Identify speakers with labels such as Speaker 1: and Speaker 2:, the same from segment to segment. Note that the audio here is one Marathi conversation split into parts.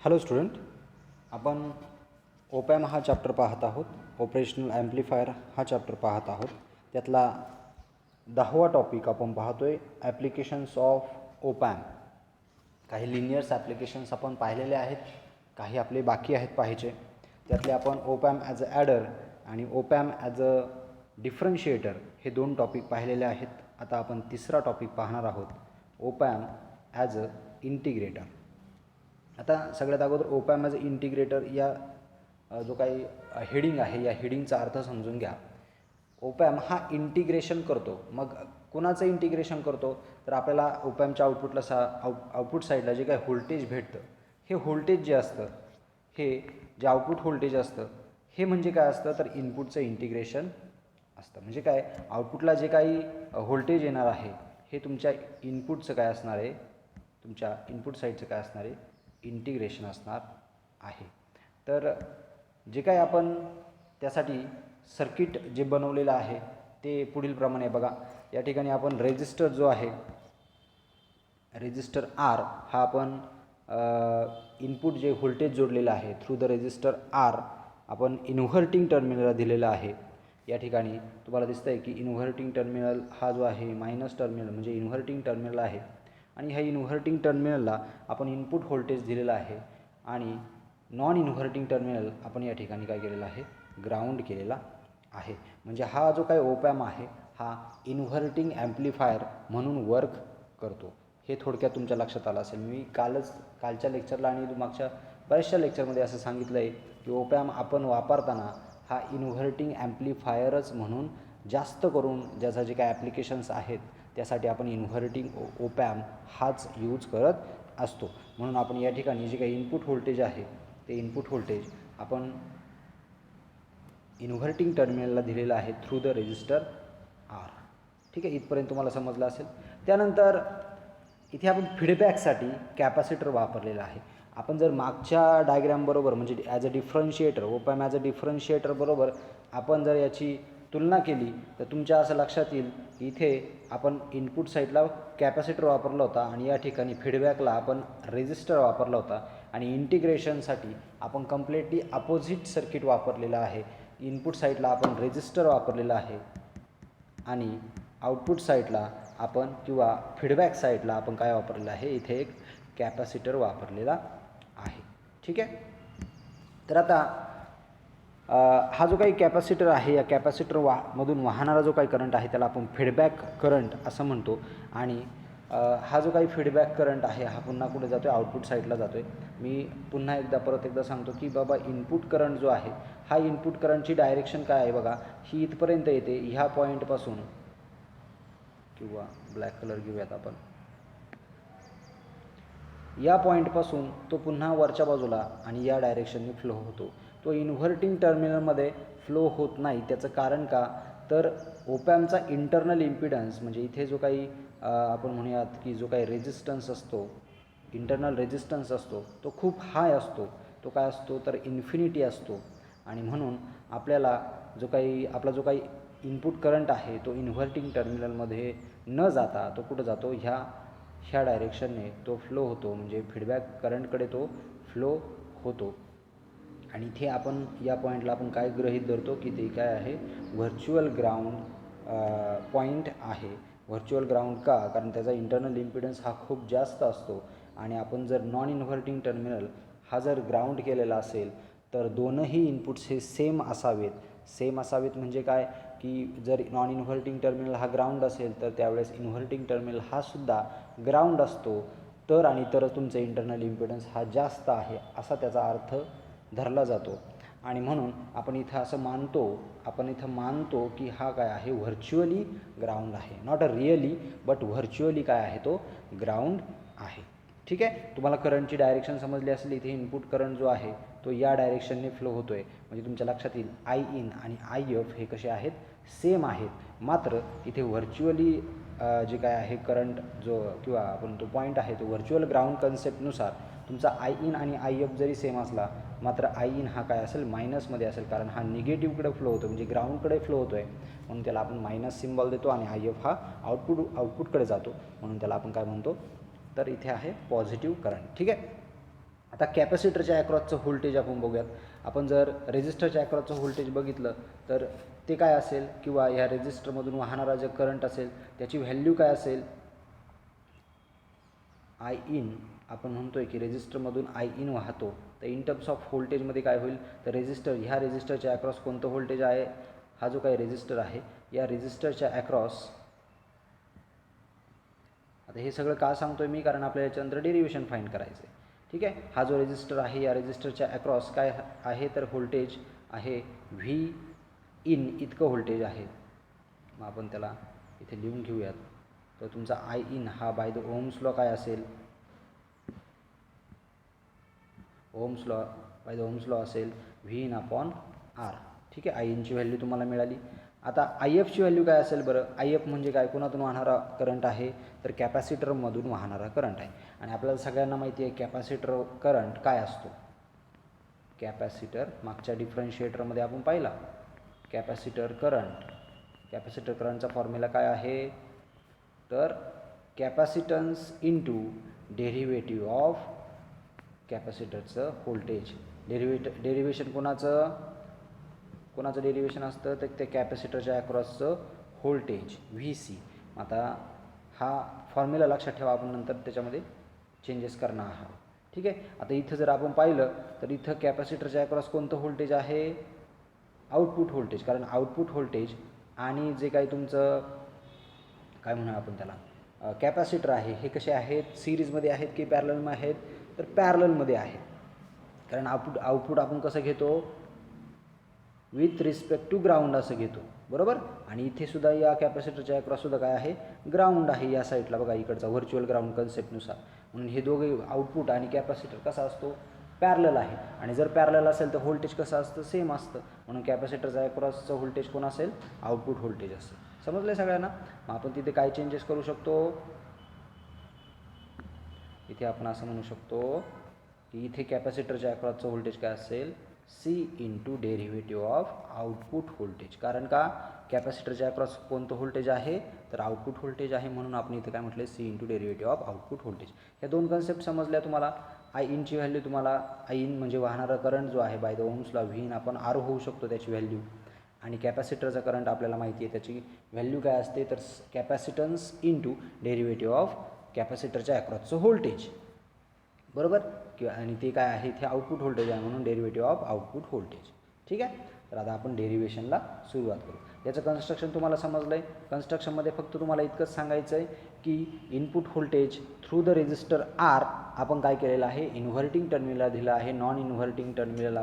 Speaker 1: हॅलो स्टुडंट, आपण ओपॅम हा चॅप्टर पाहत आहोत. ऑपरेशनल ॲम्प्लिफायर हा चॅप्टर पाहत आहोत. त्यातला 10वा टॉपिक आपण पाहतो आहे, ॲप्लिकेशन्स ऑफ ओपॅम. काही लिनियर्स ॲप्लिकेशन्स आपण पाहिलेले आहेत, काही आपले बाकी आहेत पाहायचे. त्यातले आपण ओपॅम ॲज अ ॲडर आणि ओपॅम ॲज अ डिफरन्शिएटर हे 2 टॉपिक पाहिलेले आहेत. आता आपण तिसरा टॉपिक पाहणार आहोत, ओपॅम ॲज अ इंटिग्रेटर. आता सगळ्यात अगोदर ओपॅम ॲज अ इंटिग्रेटर या जो काही हेडिंग आहे, या हेडिंगचा अर्थ समजून घ्या. ओपॅम हा इंटिग्रेशन करतो. मग कोणाचं इंटिग्रेशन करतो? तर आपल्याला ओपॅमच्या आउटपुटला आउटपुट साईडला जे काही व्होल्टेज भेटतं, हे व्होल्टेज जे असतं, हे जे आउटपुट व्होल्टेज असतं, हे म्हणजे काय असतं? तर इनपुटचं इंटिग्रेशन असतं. म्हणजे काय, आउटपुटला जे काही व्होल्टेज येणार आहे, हे तुमच्या इनपुटचं काय असणार आहे? तुमच्या इनपुट साईडचं काय असणार आहे? इंटिग्रेशन असणार आहे. तर जे काय आपण त्यासाठी सर्किट जे बनवलेलं आहे ते पुढील प्रमाणे बघा. या ठिकाणी आपण रेजिस्टर जो आहे, रेजिस्टर आर हा आपण इनपुट जे व्होल्टेज जोडलेलं आहे थ्रू द रेजिस्टर आर आपण इन्व्हर्टिंग टर्मिनलला दिलेला आहे. या ठिकाणी तुम्हाला दिसतं आहे की इन्व्हर्टिंग टर्मिनल हा जो आहे मायनस टर्मिनल म्हणजे इन्व्हर्टिंग टर्मिनल आहे, आणि ह्या इन्व्हर्टिंग टर्मिनलला आपण इनपुट व्होल्टेज दिलेला आहे, आणि नॉन इन्व्हर्टिंग टर्मिनल आपण या ठिकाणी काय केलेलं आहे? ग्राउंड केलेला आहे. म्हणजे हा जो काही ओपॅम आहे हा इन्व्हर्टिंग ॲम्प्लिफायर म्हणून वर्क करतो. हे थोडक्यात तुमच्या लक्षात आलं असेल. मी कालच्या लेक्चरला आणि मागच्या बऱ्याचशा लेक्चरमध्ये असं सांगितलं आहे की ओपॅम आपण वापरताना हा इन्व्हर्टिंग ॲम्प्लिफायरच म्हणून जास्त करून ज्याचा जे काही ॲप्लिकेशन्स आहेत त्यासाठी आपण इन्व्हर्टिंग ओपॅम हाच यूज करत असतो. म्हणून आपण या ठिकाणी जे काही इनपुट व्होल्टेज आहे ते इनपुट व्होल्टेज आपण इन्व्हर्टिंग टर्मिनलला दिलेलं आहे थ्रू द रेजिस्टर आर. ठीक आहे, इथपर्यंत तुम्हाला समजलं असेल. त्यानंतर इथे आपण फीडबॅकसाठी कॅपॅसिटर वापरलेला आहे. आपण जर मागच्या डायग्रॅमबरोबर म्हणजे ॲज अ डिफरन्शिएटर, ओपॅम ॲज अ डिफरन्शिएटर बरोबर आपण जर याची तुलना केली तर तुमच्या असं लक्षात येईल की इथे आपण इनपुट साईडला कॅपॅसिटर वापरला होता आणि या ठिकाणी फीडबॅकला आपण रेजिस्टर वापरला होता, आणि इंटिग्रेशनसाठी आपण कम्प्लिटली अपोजिट सर्किट वापरलेलं आहे. इनपुट साईडला आपण रेजिस्टर वापरलेला आहे आणि आउटपुट साईडला आपण किंवा फीडबॅक साईडला आपण काय वापरलेलं आहे? इथे एक कॅपॅसिटर वापरलेला आहे. ठीक आहे. तर आता हा जो काही कॅपॅसिटर आहे, या कॅपॅसिटर मधून वाहणारा जो काही करंट आहे त्याला आपण फीडबॅक करंट असं म्हणतो. आणि हा जो काही फीडबॅक करंट आहे हा पुन्हा कुठे जातो आहे? आउटपुट साईडला जातो आहे. मी पुन्हा परत एकदा सांगतो की बाबा इनपुट करंट जो आहे हा इनपुट करंटची डायरेक्शन काय आहे बघा, ही इथपर्यंत येते ह्या पॉईंटपासून, किंवा ब्लॅक कलर घेऊयात आपण, या पॉईंटपासून तो पुन्हा वरच्या बाजूला आणि या डायरेक्शनने फ्लो होतो. तो इन्व्हर्टिंग टर्मिनलमध्ये फ्लो होत नाही. त्याचं कारण का? तर ओपॅमचा इंटरनल इम्पिडन्स म्हणजे इथे जो काही आपण म्हणूयात की जो काही रेजिस्टन्स असतो, इंटरनल रेजिस्टन्स असतो, तो खूप हाय असतो. तो काय असतो? तर इन्फिनिटी असतो. आणि म्हणून आपल्याला आपला जो काही इनपुट करंट आहे तो इन्व्हर्टिंग टर्मिनलमध्ये न जाता तो कुठं जातो? ह्या डायरेक्शनने तो फ्लो होतो, म्हणजे फीडबॅक करंटकडे तो फ्लो होतो. आणि इथे आपण या पॉईंटला आपण काय गृहीत धरतो की ते काय आहे? व्हर्च्युअल ग्राउंड पॉईंट आहे. व्हर्च्युअल ग्राउंड का? कारण त्याचा इंटरनल इम्पिडन्स हा खूप जास्त असतो, आणि आपण जर नॉन इन्व्हर्टिंग टर्मिनल हा जर ग्राउंड केलेला असेल तर दोनही इनपुट्स हे सेम असावेत. सेम असावेत म्हणजे काय की जर नॉन इन्व्हर्टिंग टर्मिनल हा ग्राउंड असेल तर त्यावेळेस इन्व्हर्टिंग टर्मिनल हा सुद्धा ग्राउंड असतो, तर आणि तरच तुमचं इंटरनल इम्पिडन्स हा जास्त आहे असा त्याचा अर्थ धरला जातो. आणि म्हणून आपण इथं मानतो की हा काय आहे? व्हर्च्युअली ग्राउंड आहे. Not a really but virtually काय आहे? तो ग्राउंड आहे. ठीक आहे. तुम्हाला करंटची डायरेक्शन समजली असेल. इथे इनपुट करंट जो आहे तो या डायरेक्शनने फ्लो होतो आहे, म्हणजे तुमच्या लक्षात येईल आय इन आणि आय एफ हे कसे आहेत? सेम आहेत. मात्र इथे व्हर्च्युअली जे काय आहे करंट किंवा आपण तो पॉईंट आहे तो व्हर्च्युअल ग्राउंड कन्सेप्टनुसार तुमचा आय इन आणि आय एफ जरी सेम असला, मात्र आय इन हा काय असेल? मायनसमध्ये असेल, कारण हा निगेटिव्हकडे फ्लो होतो, म्हणजे ग्राउंडकडे फ्लो होतो आहे, म्हणून त्याला आपण मायनस सिम्बॉल देतो. आणि आय एफ हा आउटपुटकडे जातो, म्हणून त्याला आपण काय म्हणतो? तर इथे आहे पॉझिटिव्ह करंट. ठीक आहे. आता कॅपॅसिटरच्या ॲक्रॉसचं व्होल्टेज आपण बघूयात. आपण जर रेझिस्टरच्या ॲक्रॉसचं व्होल्टेज बघितलं तर ते काय असेल, किंवा ह्या रेझिस्टरमधून वाहणारा जे करंट असेल त्याची व्हॅल्यू काय असेल, आय इन. आपण म्हणतोय की रेझिस्टरमधून आय इन वाहतो, तर इन टर्म्स ऑफ व्होल्टेजमध्ये काय होईल, तर ह्या रेझिस्टरच्या ॲक्रॉस कोणतं व्होल्टेज आहे, हा जो काही रेझिस्टर आहे या रेझिस्टरच्या ॲक्रॉस, आता हे सगळं का सांगतोय मी, कारण आपल्याला याच्यानंतर डेरिव्हेशन फाईंड करायचं आहे. ठीक आहे. हा जो रेझिस्टर आहे या रेझिस्टरच्या ॲक्रॉस काय आहे, तर व्होल्टेज आहे व्ही इन इतकं व्होल्टेज आहे. मग आपण त्याला इथे लिहून घेऊयात. तर तुमचा आय इन हा बाय द ओम्स लॉ काय असेल, बाय द ओम्स लॉ असेल व्ही इन अपॉन आर. ठीक आहे. आय इनची व्हॅल्यू तुम्हाला मिळाली. आता आय एफची व्हॅल्यू काय असेल बरं, आय एफ म्हणजे काय, कोणातून वाहणारा करंट आहे, तर कॅपॅसिटरमधून वाहणारा करंट आहे. आणि आपल्याला सगळ्यांना माहिती आहे कॅपॅसिटर करंट काय असतो. कॅपॅसिटर मागच्या डिफरन्शिएटरमध्ये आपण पाहिला, कॅपॅसिटर करंटचा फॉर्म्युला काय आहे, तर कॅपॅसिटन्स इंटू डेरिव्हेटिव्ह ऑफ कॅपॅसिटरचं व्होल्टेज. डेरिव्हेशन कोणाचं डेरिव्हेशन असतं, तर ते कॅपॅसिटरच्या अक्रॉसचं व्होल्टेज व्ही सी. आता हा फॉर्म्युला लक्षात ठेवा, आपण नंतर त्याच्यामध्ये चेंजेस करणार आहात. ठीक आहे. आता इथं जर आपण पाहिलं तर इथं कॅपॅसिटरच्या अक्रॉस कोणतं व्होल्टेज आहे, आउटपुट व्होल्टेज. कारण आउटपुट व्होल्टेज आणि जे काही तुमचं काय म्हणूया आपण त्याला कॅपॅसिटर आहे, हे कसे आहेत, सिरीजमध्ये आहेत की पॅरललमध्ये आहेत, तर पॅरललमध्ये आहेत. कारण आउटपुट आपण कसं घेतो, विथ रिस्पेक्ट टू ग्राउंड असं घेतो, बरोबर. आणि इथे सुद्धा या कॅपॅसिटरच्या अक्रॉससुद्धा काय आहे, ग्राउंड आहे या साईडला बघा, इकडचा व्हर्च्युअल ग्राउंड कन्सेप्टनुसार. म्हणून हे दोघे आउटपुट आणि कॅपॅसिटर कसा असतो, पॅरलल आहे. आणि जर पॅरलल असेल तर व्होल्टेज कसं असतं, सेम असतं. म्हणून कॅपॅसिटरचा अक्रॉसचं व्होल्टेज कोण असेल, आउटपुट व्होल्टेज असेल. समजलं सगळ्यांना. मग आपण तिथे काय चेंजेस करू शकतो, इथे आपण असं म्हणू शकतो की इथे कॅपॅसिटरच्या अक्रॉसचं व्होल्टेज काय असेल, C into derivative of output voltage. कारण का, कॅपॅसिटरच्या अक्रॉस कोणतं व्होल्टेज आहे, तर आउटपुट व्होल्टेज आहे. म्हणून आपण इथे काय म्हटलं, C into derivative of output voltage. या दोन कन्सेप्ट समजल्या तुम्हाला. आय इनची व्हॅल्यू तुम्हाला, आय इन म्हणजे वाहणारा करंट जो आहे by the Ohm's law, V in आपण आर होऊ शकतो त्याची व्हॅल्यू. आणि कॅपॅसिटरचा करंट आपल्याला माहिती आहे, त्याची व्हॅल्यू काय असते, तर कॅपॅसिटन्स इंटू डेरिव्हेटिव्ह ऑफ कॅपॅसिटरच्या अक्रॉसचं व्होल्टेज, बरोबर. किंवा आणि ते काय आहे, इथे आउटपुट व्होल्टेज आहे, म्हणून डेरिव्हेटिव्ह ऑफ आउटपुट व्होल्टेज. ठीक आहे. तर आता आपण डेरिव्हेशनला सुरुवात करू. याचं कन्स्ट्रक्शन तुम्हाला समजलं आहे. कन्स्ट्रक्शनमध्ये फक्त तुम्हाला इतकंच सांगायचं आहे की input voltage through the resistor R आपण काय केलेलं आहे, इन्व्हर्टिंग टर्मिनलला दिलं आहे. नॉन इन्व्हर्टिंग टर्मिनलला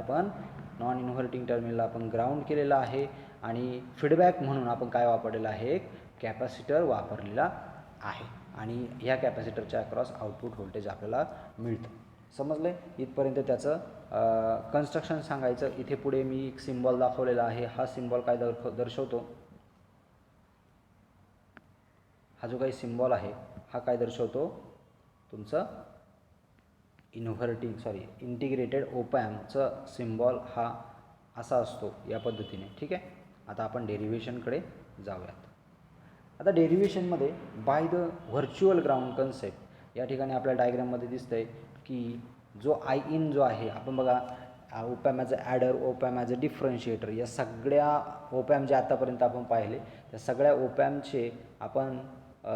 Speaker 1: आपण ग्राउंड केलेलं आहे. आणि फीडबॅक म्हणून आपण काय वापरलेलं आहे, एक कॅपॅसिटर वापरलेला आहे. आणि ह्या कॅपॅसिटरच्या अक्रॉस आउटपुट व्होल्टेज आपल्याला मिळतं. समजलं आहे. इथपर्यंत त्याचं कन्स्ट्रक्शन सांगायचं. इथे पुढे मी एक सिम्बॉल दाखवलेला आहे. हा सिम्बॉल काय दर्शवतो, हा जो काही सिम्बॉल आहे हा काय दर्शवतो, तुमचं इंटिग्रेटेड ओपॅम्पचं सिम्बॉल हा असा असतो, या पद्धतीने. ठीक आहे. आता आपण डेरिव्हेशनकडे जाऊयात. आता डेरिव्हेशनमध्ये by the virtual ground concept या ठिकाणी आपल्या डायग्राममध्ये दिसतं आहे की जो आय इन जो आहे, आपण बघा opamp as a adder, opamp as a differentiator, या सगळ्या ओपॅम जे आतापर्यंत आपण पाहिले त्या सगळ्या ओपॅमचे आपण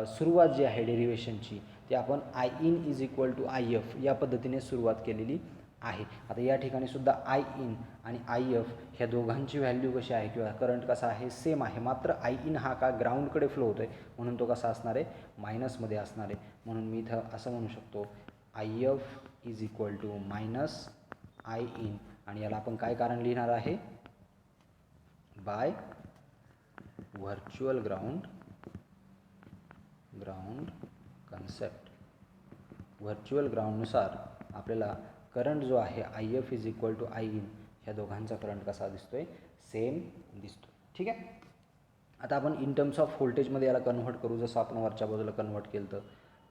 Speaker 1: सुरुवात जी आहे डेरिव्हेशनची, ती आपण I in is equal to I F या पद्धतीने सुरुवात केलेली आहे. आता या ठिकाणी सुद्धा आय इन आणि आय एफ ह्या दोघांची व्हॅल्यू कशी आहे, किंवा करंट कसा आहे, सेम आहे. मात्र आय इन हा का ग्राउंडकडे फ्लो होतो आहे, म्हणून तो कसा असणार आहे, मायनसमध्ये असणार आहे. म्हणून मी इथं असं म्हणू शकतो, I F is equal to minus I in. आणि याला आपण काय कारण लिहिणार आहे, by virtual ground concept. Virtual ग्राउंडनुसार आपल्याला करंट जो आहे I F is equal to I in, ह्या दोघांचा करंट कसा दिसतोय, सेम दिसतो. ठीक आहे. आता आपण इन टर्म्स ऑफ व्होल्टेजमध्ये याला कन्व्हर्ट करू, जसं आपण वरच्या बाजूला कन्व्हर्ट केलं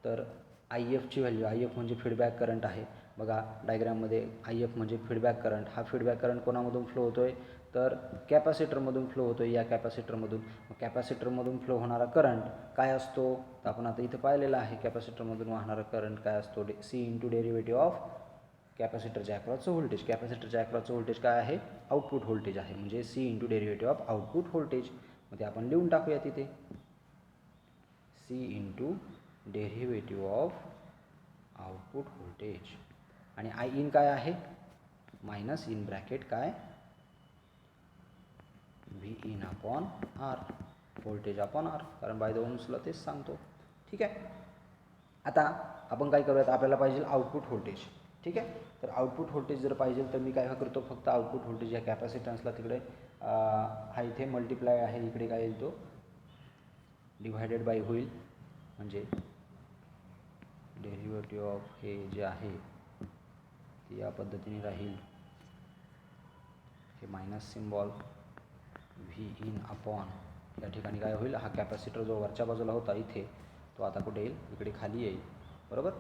Speaker 1: तर आय एफची व्हॅल्यू, आय एफ म्हणजे फीडबॅक करंट आहे. बघा डायग्राममध्ये आय एफ म्हणजे फीडबॅक करंट. हा फीडबॅक करंट कोणामधून फ्लो होतो आहे, तर कॅपॅसिटरमधून फ्लो होतो आहे, या कॅपॅसिटरमधून. कॅपॅसिटरमधून फ्लो होणारा करंट काय असतो, तर आपण आता इथं पाहिलेलं आहे, कॅपॅसिटरमधून वाहणारा करंट काय असतो, सी इंटू डेरिव्हेटिव्ह ऑफ कॅपॅसिटरच्या अक्रॉसचं व्होल्टेज. कॅपॅसिटरच्या अक्रॉसचं व्होल्टेज काय आहे? आउटपुट व्होल्टेज आहे, म्हणजे C into derivative of output voltage. मग ते आपण लिहून टाकूया तिथे, C into derivative of output voltage. आणि आय इन काय आहे? मायनस इन ब्रॅकेट काय? V in upon R, voltage upon R, कारण बाय द ओम्सला तेच सांगतो. ठीक आहे. आता आपण काय करूयात, आपल्याला पाहिजे आउटपुट व्होल्टेज. ठीक आहे. तर आउटपुट व्होल्टेज जर पाहिजे तर मी काय करतो, फक्त आउटपुट व्होल्टेज या कॅपॅसिटन्सला तिकडे हा इथे मल्टिप्लाय आहे, इकडे काय येईल तो डिव्हायडेड बाय होईल, म्हणजे डेरिव्हेटिव्ह ऑफ हे जे आहे ते या पद्धतीने राहील. हे minus symbol V in upon, या ठिकाणी काय होईल, हा कॅपॅसिटर जो वरच्या बाजूला होता इथे, तो आता कुठे येईल, इकडे खाली येईल. बरोबर.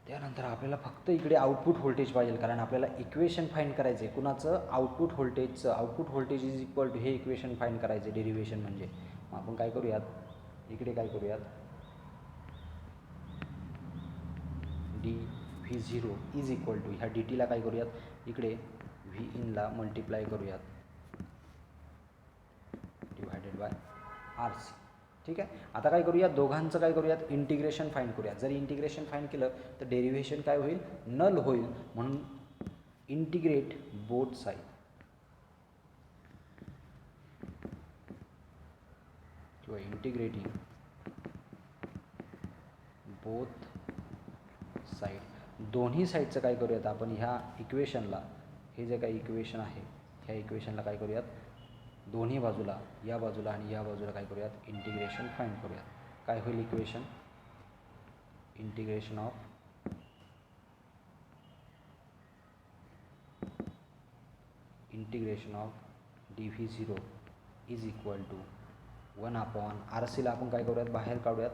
Speaker 1: त्यानंतर आपल्याला फक्त इकडे आउटपुट व्होल्टेज पाहिजे, कारण आपल्याला इक्वेशन फाईंड करायचं आहे. कुणाचं? आउटपुट व्होल्टेजचं. Output voltage is equal to हे इक्वेशन फाईंड करायचं, डेरिव्हेशन म्हणजे. मग आपण काय करूयात, इकडे काय करूयात, dV0 इज इक्वल टू ह्या dt ला काय करूयात, इकडे व्ही इनला मल्टिप्लाय करूयात डिवायडेड बाय RC. ठीक आहे. आता काय करूयात, दोघांचं काय करूयात, इंटिग्रेशन फाईंड करूयात. जर इंटिग्रेशन फाईंड केलं तर डेरिव्हेशन काय होईल, नल होईल. म्हणून इंटिग्रेट बोथ साईड, किंवा इंटिग्रेटिंग बोथ साईड, दोन्ही साईडचं काय करूयात आपण, ह्या इक्वेशनला, हे जे काही इक्वेशन आहे ह्या इक्वेशनला काय करूयात, दोन्ही बाजूला, या बाजूला आणि या बाजूला काय करूयात, इंटिग्रेशन फाईंड करूयात. काय होईल equation, integration of dV0 is equal to 1 upon RCला आपण काय करूयात, बाहेर काढूयात.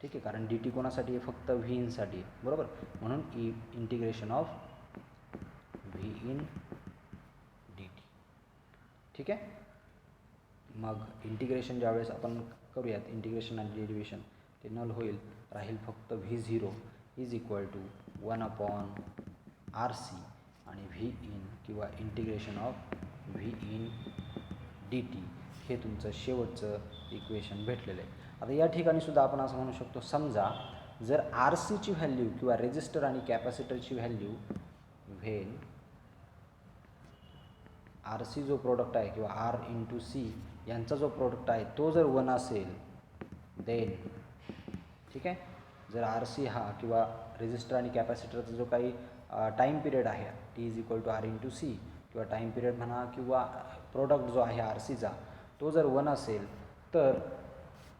Speaker 1: ठीक आहे. कारण dt कोणासाठी आहे, फक्त व्ही इनसाठी आहे. बरोबर. म्हणून integration of V in dt. ठीक आहे. मग इंटिग्रेशन ज्यावेळेस आपण करूयात, इंटिग्रेशन आणि डेरिव्हेशन, ते नल होईल, राहील फक्त V0 is equal to 1 upon RC आणि व्ही इन किंवा integration of V in dt हे तुमचं शेवटचं इक्वेशन भेटलेलं आहे. आता या ठिकाणी सुद्धा आपण असं म्हणू शकतो, समजा जर RCची व्हॅल्यू किंवा रेजिस्टर आणि कॅपॅसिटरची व्हॅल्यू व्हेन RC जो प्रोडक्ट आहे किंवा R इंटू C यांचा जो प्रोडक्ट आहे तो जर 1 असेल देन, ठीक आहे, जर RC हा किंवा रेजिस्टर आणि कॅपॅसिटरचा जो काही टाईम पिरियड आहे T is equal to R into C, किंवा टाईम पिरियड म्हणा किंवा प्रोडक्ट जो आहे RCचा तो जर 1 असेल तर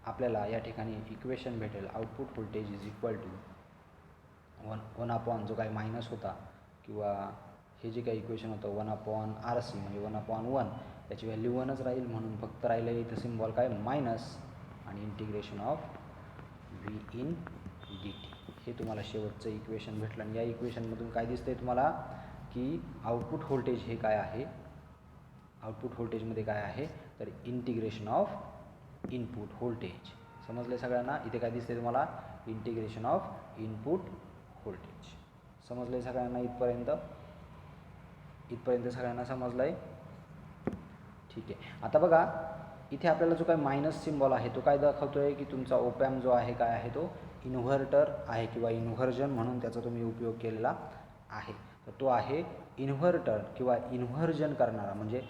Speaker 1: आपल्याला या ठिकाणी इक्वेशन भेटेल, output voltage is equal to 1 upon जो काही मायनस होता किंवा हे जे काही इक्वेशन होतं 1 अपॉन RC म्हणजे 1 अपॉन 1, त्याची व्हॅल्यू 1च राहील. म्हणून फक्त राहिलं इथं सिम्बॉल काय, मायनस, आणि integration of V in dt हे तुम्हाला शेवटचं इक्वेशन भेटलं. आणि या इक्वेशनमधून काय दिसतंय तुम्हाला, की आउटपुट व्होल्टेज हे काय आहे, आउटपुट व्होल्टेजमध्ये काय आहे तर इंटिग्रेशन ऑफ इनपुट व्होल्टेज. समजले सगळ्यांना. इथे काय दिसते तुम्हाला, इंटिग्रेशन ऑफ इनपुट व्होल्टेज. समजले सगळ्यांना इथपर्यंत, इथपर्यंत सगळ्यांना समजलं आहे. ठीक आहे. आता बघा इथे आपल्याला जो काही मायनस सिम्बॉल आहे तो काय दाखवतो आहे, की तुमचा ओपॅम्प जो आहे काय आहे तो इन्व्हर्टर आहे किंवा इन्व्हर्जन म्हणून त्याचा तुम्ही उपयोग केलेला आहे. तर तो आहे इन्व्हर्टर किंवा इन्व्हर्जन करणारा, म्हणजे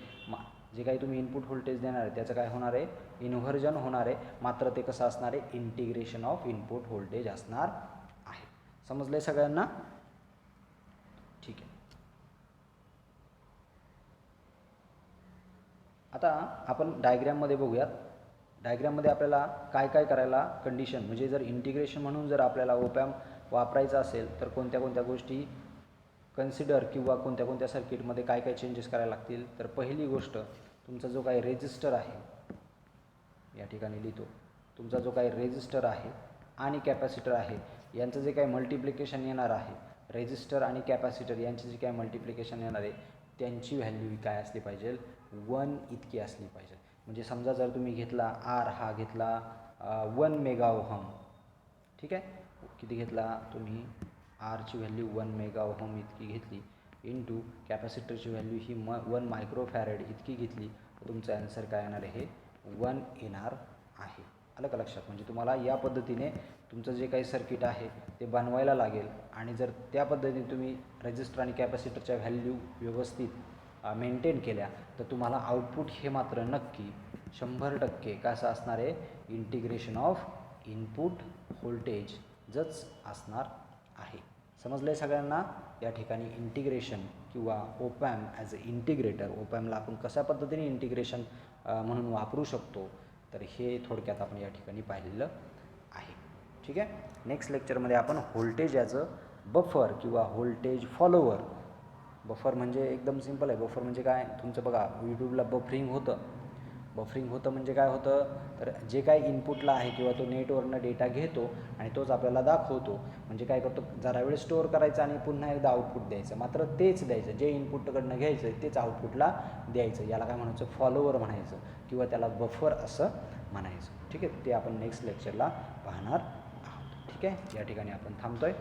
Speaker 1: जे काही तुम्ही इनपुट व्होल्टेज देणार आहे त्याचं काय होणार आहे, इन्व्हर्जन होणार आहे. मात्र ते कसं असणार आहे, इंटिग्रेशन ऑफ इनपुट व्होल्टेज असणार आहे. समजलं आहे सगळ्यांना. ठीक आहे. आता आपण डायग्रॅममध्ये बघूयात. डायग्रॅममध्ये आपल्याला काय काय करायला कंडिशन, म्हणजे जर इंटिग्रेशन म्हणून जर आपल्याला ओपॅम्प वापरायचा असेल तर कोणत्या कोणत्या गोष्टी कन्सिडर किंवा कोणत्या कोणत्या सर्किटमध्ये काय काय चेंजेस करायला लागतील. तर पहिली गोष्ट, तुमचा जो काही रेजिस्टर आहे, या ठिकाणी लिहितो, तुमचा जो काही रेजिस्टर आहे आणि कॅपॅसिटर आहे यांचं जे काही मल्टिप्लिकेशन येणार आहे, रेजिस्टर आणि कॅपॅसिटर यांची जी काही मल्टिप्लिकेशन येणार आहे त्यांची व्हॅल्यू काय असली पाहिजे, 1 इतकी असली पाहिजे. म्हणजे समजा जर तुम्ही घेतला R हा घेतला 1 मेगा ओहम, ठीक आहे, किती घेतला तुम्ही आरची व्हॅल्यू 1 मेगा ओहम इतकी घेतली इंटू कॅपॅसिटरची व्हॅल्यू ही 1 मायक्रोफॅरेड इतकी घेतली तर तुमचं ॲन्सर काय येणार आहे 1 येणार आहे. आलं का लक्षात? म्हणजे तुम्हाला या पद्धतीने तुमचं जे काही सर्किट आहे ते बनवायला लागेल आणि जर त्या पद्धतीने तुम्ही रेजिस्टर आणि कॅपॅसिटरच्या व्हॅल्यू व्यवस्थित मेंटेन केल्या तर तुम्हाला आउटपुट हे मात्र नक्की 100% कसं असणार आहे इंटिग्रेशन ऑफ इनपुट व्होल्टेजच असणार आहे. समजलं आहे सगळ्यांना? या ठिकाणी इंटिग्रेशन किंवा ओपॅम ॲज अ इंटिग्रेटर, ओपॅमला आपण कशा पद्धतीने इंटिग्रेशन म्हणून वापरू शकतो तर हे थोडक्यात आपण या ठिकाणी पाहिलेलं आहे. ठीक आहे. नेक्स्ट लेक्चरमध्ये आपण व्होल्टेज ॲज अ बफर किंवा व्होल्टेज फॉलोवर. बफर म्हणजे एकदम सिंपल आहे. बफर म्हणजे काय, तुमचं बघा यूट्यूबला बफरिंग होतं म्हणजे काय होतं तर जे काय इनपुटला आहे किंवा तो नेटवरनं डेटा घेतो आणि तोच आपल्याला दाखवतो. म्हणजे काय करतो जरा वेळ स्टोअर करायचं आणि पुन्हा एकदा आउटपुट द्यायचं, मात्र तेच द्यायचं जे इनपुटकडनं घ्यायचं तेच आउटपुटला द्यायचं. याला काय म्हणायचं फॉलोवर म्हणायचं किंवा त्याला बफर असं म्हणायचं. ठीक आहे. ते आपण नेक्स्ट लेक्चरला पाहणार आहोत. ठीक आहे. या ठिकाणी आपण थांबतोय.